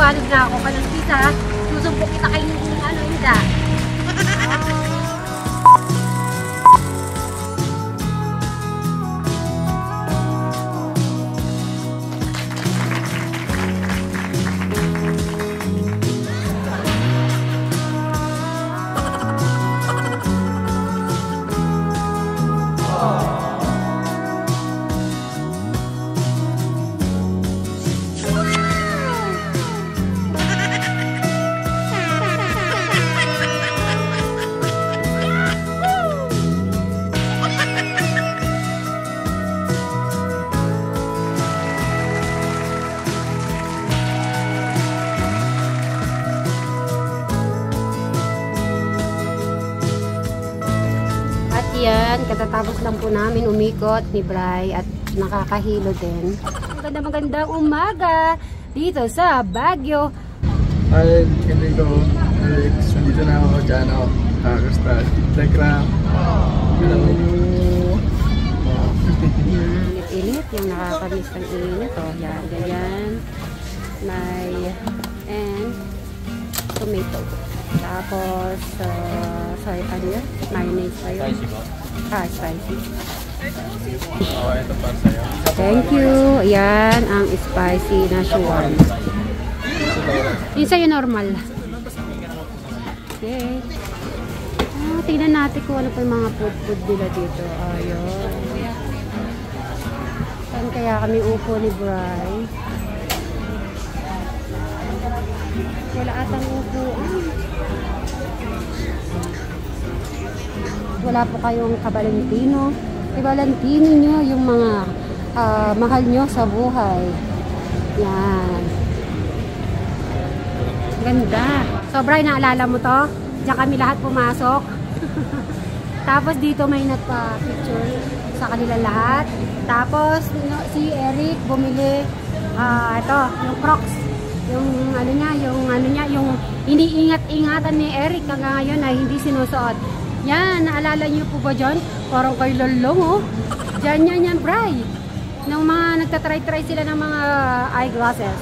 magpapaliwanag na ako. Kaluskis ha. Susumpok kita kayo ng ano, hindi. Yan, katatapos lang po namin umikot ni Bri at nakakahilo din. Magandang umaga dito sa Baguio. Hi, hindi ko. Alex, dito na ako dyan ako. Kakastart. Telegram. Init-init, yung nakakamiss ng init. O, yan, ganyan. May, and tomato. Tapos, sorry, ano yun? Mayonnaise pa yun. Spicy ba? Ah, spicy. Oo, ito para sa'yo. Thank you. Ayan, ang spicy na shuwan. Yung sa'yo normal. Okay. Tingnan natin kung ano pa yung mga food nila dito. Ayun. Saan kaya kami upo ni Bri? Wala atang upuan. Wala po kayong kabalentino. I-valentino nyo yung mga mahal nyo sa buhay. Yan. Ganda. So, Bri, naalala mo to? Diyan kami lahat pumasok. Tapos dito may nagpa-picture sa kanila lahat. Tapos si Eric bumili ito, yung Crocs. Yung ano niya, yung iniingat-ingatan ni Eric hanggang ngayon ay hindi sinusuot. Yan, naalala niyo po ba dyan? Parang kay Lolong, oh. Diyan yan, Bri. Nung mga nagtatry-try sila ng mga eyeglasses.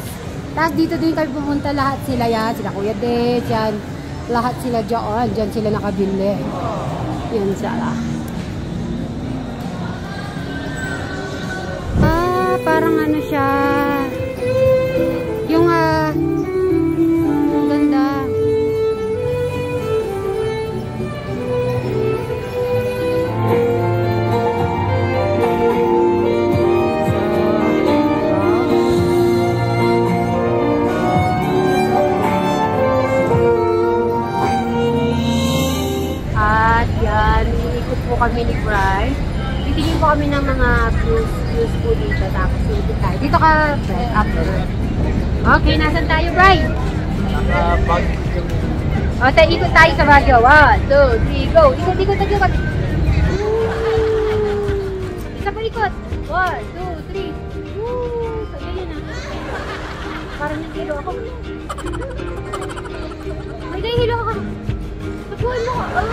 Tapos dito din kami pumunta lahat sila yan. Sila Kuya Dave, yan. Lahat sila dyan. Dyan sila nakabili. Yan sila. Parang ano siya. Yung, ganda. Kami ni Bri. Titingin po kami ng mga views po dito. Tapos dito tayo. Dito ka, Bri. After. Okay, nasan tayo, Bri? O, tayo ikot tayo sa Baguio. 1, 2, 3, go! Ikot, ikot, ikot! Isa pa ikot. 1, 2, 3. So, ganyan na. Parang nahilo ako. Ay, nahilo ako. Tapuan mo ko.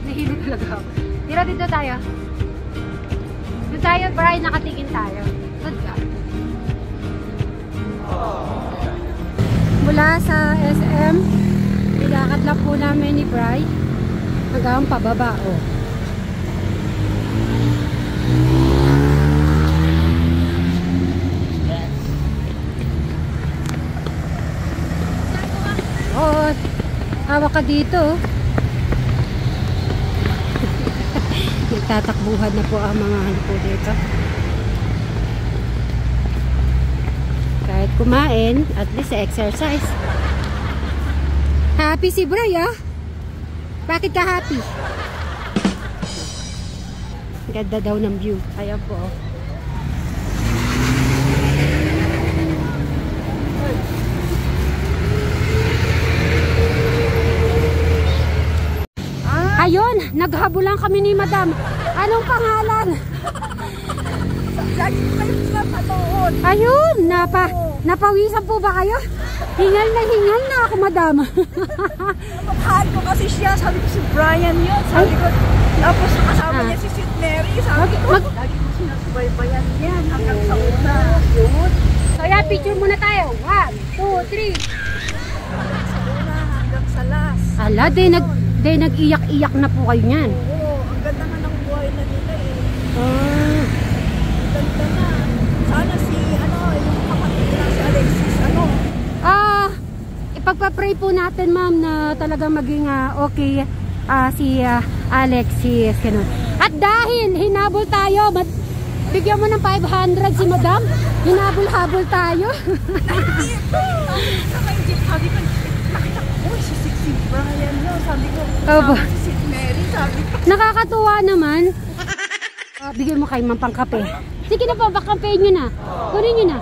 Nahilo talaga ako. Tira dito tayo. Doon tayo, Bri, nakatingin tayo. Doon ka. Mula sa SM, ilakad lang po namin ni Bri hanggang pababa. Oh. Oh, hawak ka dito. Nagtatakbuhan na po ang mga ano po dito. Kahit kumain, at least exercise. Happy si Bri, ah? Bakit ka happy? Ganda daw ng view. Ayan po. Ayun, naghabulan kami ni Madam. Anong pangalan? Ayun, napawisan po ba kayo? Hingal na ako, Madam. Napakahan ko kasi siya. Sabi ko si Brian yun. Sabi ko, tapos kasama niya si St. Mary. Sabi ko, lagi ko sinasubaybayan yan hanggang sa una. Yun. So, O yan, picture muna tayo. 1, 2, 3. Sa una hanggang sa last. Ala, nag-iyak-iyak na po kayo niyan. Oo, ang ganda nga ng buhay na nila eh. Ah. Ang ganda na. Sana si, yung kapatid na si Alexis, Ipagpa-pray po natin, ma'am, na talaga maging okay si Alexis. Ganun. At dahil hinabol tayo, bigyan mo ng 500 si madam. Hinabol-habol tayo. Sa may jeep, sabi ko, nakita ko, si Brian yun. Sabi ko, Opo. si Sid Mary, sabi ko. Nakakatuwa naman. Bigyan mo kay ma'am pang kape. Sige na po, bakampein nyo na. Kunin nyo na.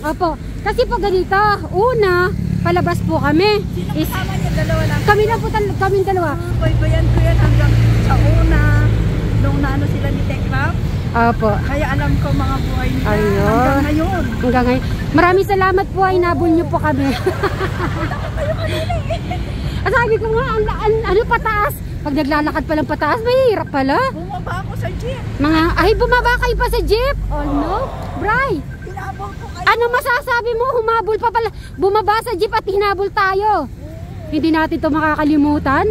Opo. Kasi po ganito, una, palabas po kami. Sino kasama niya? Dalawa lang. Kami lang po, kaming dalawa. Baybayan ko yan hanggang sa una. Nung naano sila ni Tekram. Opo. Kaya alam ko mga buhay nila. Ayun. Hanggang ngayon. Hanggang ngayon. Maraming salamat po, inabol nyo po kami. At sabi ko nga, ano pataas? Pag naglalakad palang pataas, mahirap pala. Bumaba ako sa jeep. Bumaba kayo pa sa jeep? Oh no, Bri. Hinabol ko kayo. Ano masasabi mo? Humabol pa pala. Bumaba sa jeep at hinabol tayo. Hindi natin to makakalimutan.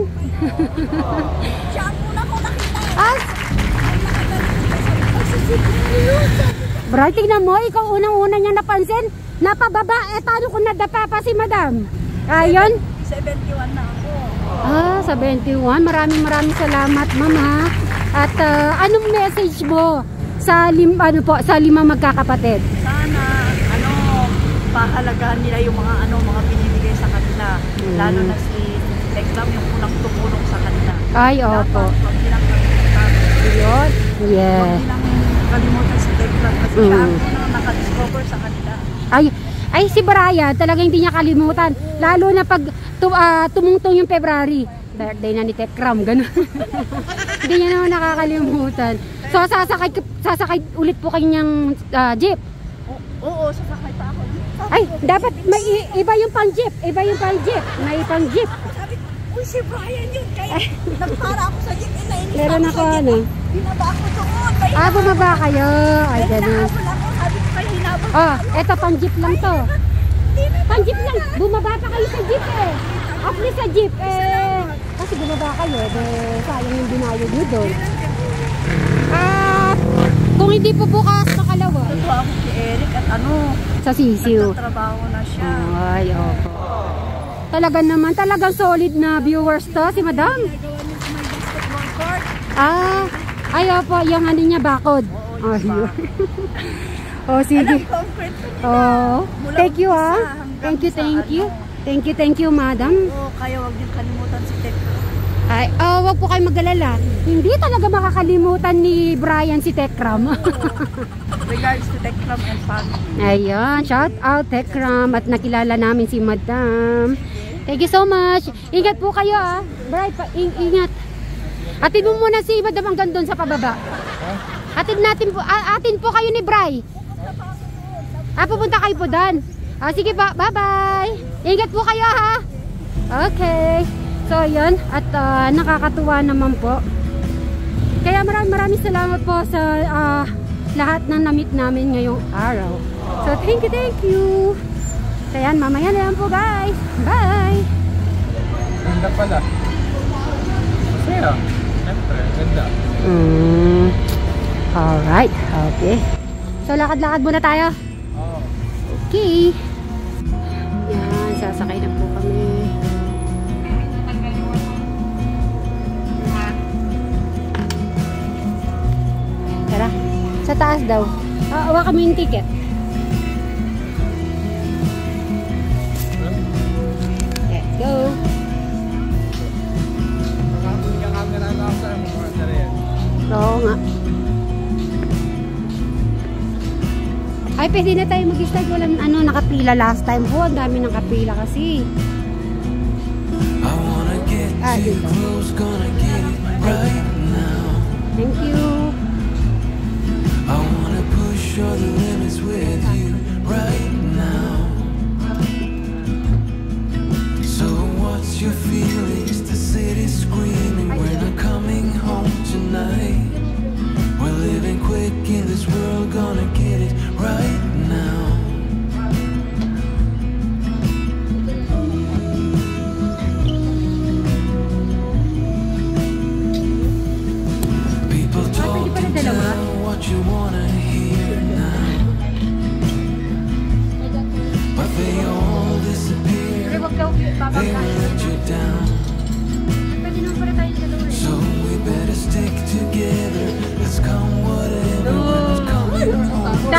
Siya ang una ko nakita. Ay, Bri, tignan mo, ikaw unang-una niya napansin. Napababa, paano kung nadapa pa si madam? Ayun. 71 na ako. 71. Maraming salamat, ma'am, ha. At anong message mo sa lima magkakapatid? Sana pahalagahan nila yung mga binibigay sa kanila. Lalo na si Tekram yung unang tumulong sa kanila. Ay, opo. Dapat huwag nilang kalimutan. Yun? Yeah. Huwag nilang kalimutan si Tekram kasi siya ang unang nakadiscover sa kanila. Ay, si Brian talaga hindi niya kalimutan. Lalo na pag tumungtong yung February. Birthday na ni Tekram, gano'n. Hindi niya naman nakakalimutan. So, sasakay ulit po kanyang jeep. Oo, sasakay pa ako. Ay, dapat may iba yung pang jeep. Iba yung pang jeep. May pang jeep. Sabi ko, uy, si Brian yun. Kaya nagpara ako sa jeep. Nainis Meron ako, sa jeep. Binaba ako doon. Bumaba kayo. Ay, gano'n. Hinahabol ako. Sabi ko kayo hinabol. Eto pang jeep lang to. Pang jeep lang. Bumaba pa kayo sa jeep eh. Afli sa jeep eh. Kasi bumaba kayo. Sayang yung binayod nyo doon. Kung hindi po bukas makalawa. Natuwa ako si Eric at sa sisiw. nagtatrabaho na siya. Ay, opo. Talagang solid na viewers to si madam. Nagawa niya sa may basketball court. Ay, opo. Yung ano niya, bakod. Oo, yung Ay, oh, sige. Alam, concrete pa nila. Oh, Mula thank you umpisa ah. hanggang Thank you, sa thank you. Thank you, madam. Oo, kaya wag din kalimutan si Tekram. Ay, wag po kayo mag-alala. Hindi talaga makakalimutan ni Brian si Tekram. Regards to Tekram and family. Ayan, shout out Tekram at nakilala namin si madam. Thank you so much. Ingat po kayo ah. Brian, ingat. Atid mo muna si madam hanggang doon sa pababa. Atin po kayo ni Bri. Pupunta kayo po doon. Sige pa, bye-bye. Ingat po kayo ha. Okay. So, yun. At nakakatuwa naman po. Kaya maraming salamat po sa lahat ng na-meet namin ngayong araw. So, thank you. So, yan. Mamaya na lang po, guys. Bye. Ganda pala. Masaya. Siyempre, ganda. Alright. Okay. So, lakad-lakad muna tayo. Okay. Yan. Sasakay na po kami. Tara. Sa taas daw. Awa kami yung ticket. Let's go. Oo nga. Ay, pwede na tayo mag-start. Walang nakapila last time po. Ang dami nakapila kasi. Dito. Thank you. I wanna push all the limits with you right now. So what's your feelings? The city's screaming, we're not coming home tonight. We're living quick in this world, gonna get it right now.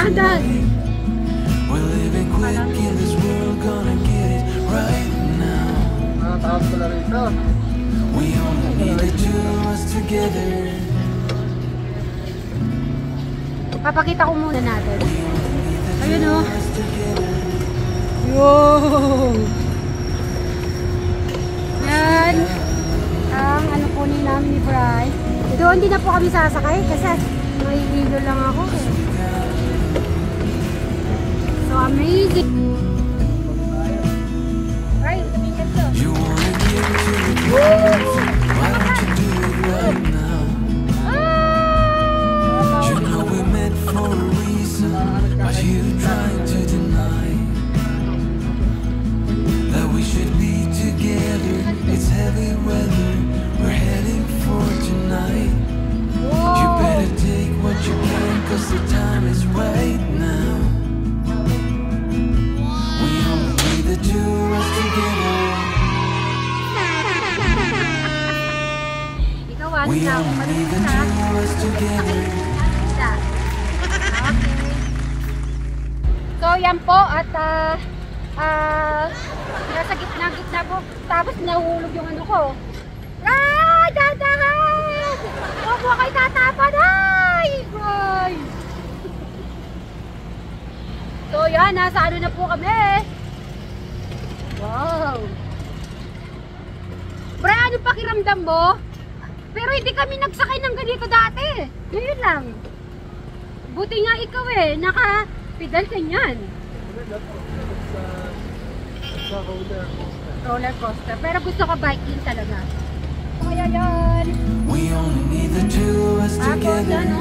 dahan-dahan. We're living quick in this world, gonna get it right now. Nakatakas pala rito. We only need the two of us together. Papakita ko muna natin. Ayun o. Us together. Yo! Yan. Ang ano po ni namin ni Bri. Doon din na po kami sasakay kasi may video lang ako. So amazing. Right, tumikat to. You wanna give it to me, girl? Why don't you do it right now? You know we're meant for a reason, but you trying to deny that we should be together. It's heavy weather, we're heading for tonight. You better take what you can, cause the time is right now. We only need the two of us together. Ikaw ano We na ako only need the malulita. two of us together. Okay. So yan po at nasa gitna po. Tapos nahulog yung ano ko. Ah! Dadahan! Huwag mo kayo tatapan! Ay! Ay! So yan, nasa ano na po kami. Wow! Pre, ano pakiramdam mo? Pero hindi kami nagsakay ng ganito dati. Ngayon lang. Buti nga ikaw naka-pedal ka niyan. Sa Roller coaster. Pero gusto ko biking talaga. Kaya yan. We only need the two of us Ako, together. ano?